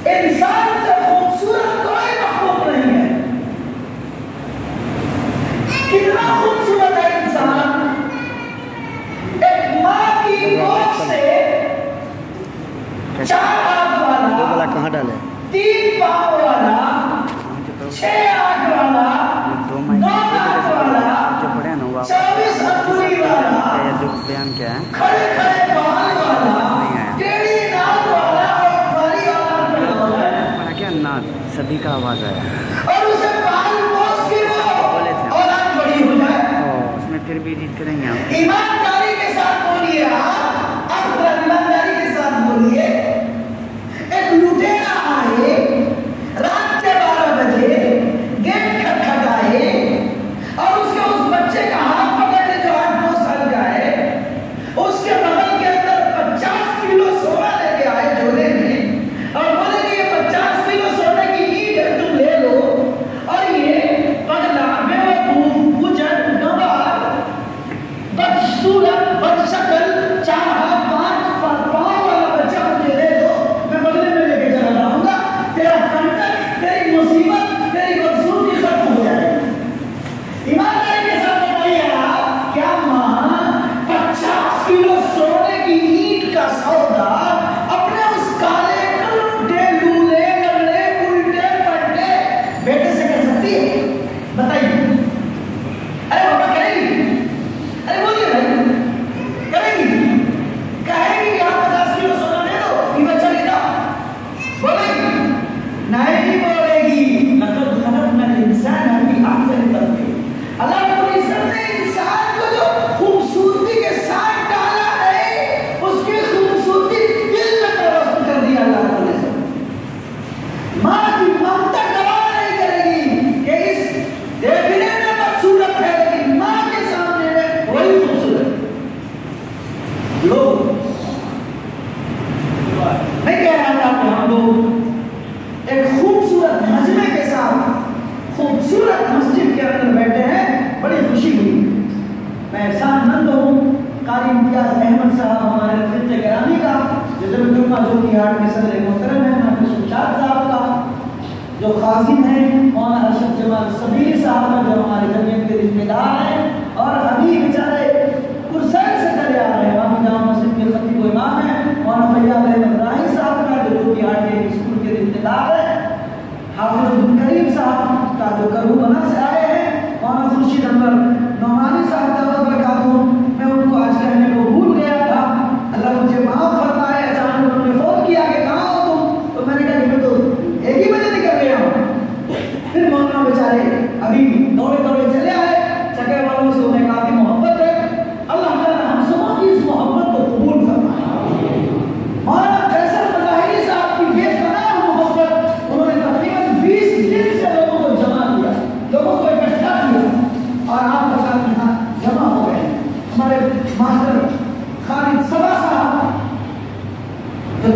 इंसान से खूबसूरत कोई मखलूक नहीं है। कितना खूबसूरत है इंसान। एक माँ की गोद से 4 हाथ वाला, कहाँ डाले 3 पाँव वाला, 6 आँख वाला, 9 हाथ वाला, 24 अंगुली वाला, जो बयान क्या है, खड़े खड़े बाल वाला, टेढ़ी नाक वाला और खाली आवाज वाला है। क्या नाक सभी का आवाज आया और उसे पाल पोस के बोले थे औलाद बड़ी हो जाए। उसमें फिर भी रीड करेंगे आप। ईमानदारी के साथ बोलिए, आप ईमानदारी के साथ बोलिए। एक लुटेरा आए रात के 12 बजे, गेट खटखटाए और उसके उस बच्चे का हाथ पकड़ने जो 8-9 साल का है, उसके बगल के अंदर 50 किलो सोना लेके आए झोले में और बोले कि ये 50 किलो सोने की ईंट है, तुम ले लो। और ये पगला बेवकूफ बुजर गंवार बदसूरत बदशक्ल 4 हाथ 5 पाँव वाला बच्चा मुझे दे दो, मैं बगले में लेके चला जाऊंगा। तेरा संकट, तेरी मुसीबत, तेरी बदसूरती खत्म हो जाएगी। ईमानदारी के साथ बताइए आप, क्या माँ 50 किलो सोने की ईंट का सौदा अपने उस काले लुटे लूले लंगड़े उल्टे पलटे बेटे से कर सकती है? बताइए। अरे बाबा करेगी? अरे बोलिए भाई, करेगी? कहेगी कि आप 50 किलो सोना दे दो, ये बच्चा ले जाओ, बोलेगी? नहीं बोलेगी। लक़द ख़लक़नल इंसान फी अहसनि तक़वीम। अल्लाह रब्बुल इज़्ज़त ने इंसान को जो खूबसूरती के साथ डाला है, उसकी खूबसूरती दिल में तवज्जुह कर दिया अल्लाह रब्बुल इज़्ज़त। माँ की ममता गवाह नहीं करेगी कि इस देखने में बदसूरत है, लेकिन माँ के सामने में वही खूबसूरत। लोग मैं कह रहा था कि हम लोग एक खूबसूरत मजमे के साथ खूबसूरत मस्जिद के अंदर बैठे हैं, बड़ी खुशी हुई। मैं एहसानमंद हूँ कारी इम्तियाज अहमद साहब हमारे रफीक गिरामी का, जो जुम्मा जो की हाट में सदर मोहतरम है, मोहम्मद शुमशाद साहब का, जो खाजिम है मौलाना अरशद जमाल सबीर साहब का, जो हमारे जमीयत के जिम्मेदार हैं, और अभी बेचारे कुर्सैन से चले आ रहे हैं, वहाँ जामा मस्जिद के खतीब व इमाम है मौलाना फैयाद अहमद राही साहब का, जो की हाट के स्कूल के जिम्मेदार है, हाफिज अब्दुल करीम साहब का जो करूबना से आए हैं, मौलाना खुर्शीद अनवर नौमानी साहब का बरकातहू। मैं उनको आज कहने को भूल गया था, अल्लाह मुझे माफ फरमाए। अचानक उन्होंने फोन किया कि कहाँ हो तुम, तो मैंने कहा कि मैं तो 1 ही बजे निकल गया हूँ। फिर मौलाना बेचारे अभी दौड़े दौड़े चले आए, जगह वालों से उन्हें काफी मोहब्बत है। अल्लाह ताला हम सबों की इस मोहब्बत को कबूल फरमाए। मौलाना फैसल मज़ाहिरी साहब की बेपनाह मोहब्बत, उन्होंने तकरीबन 20 दिन से लोगों को जमा किया, लोगों को इकट्ठा किया और आप लोग यहाँ जमा हो गए। हमारे मास्टर खालिद सबा साहब जो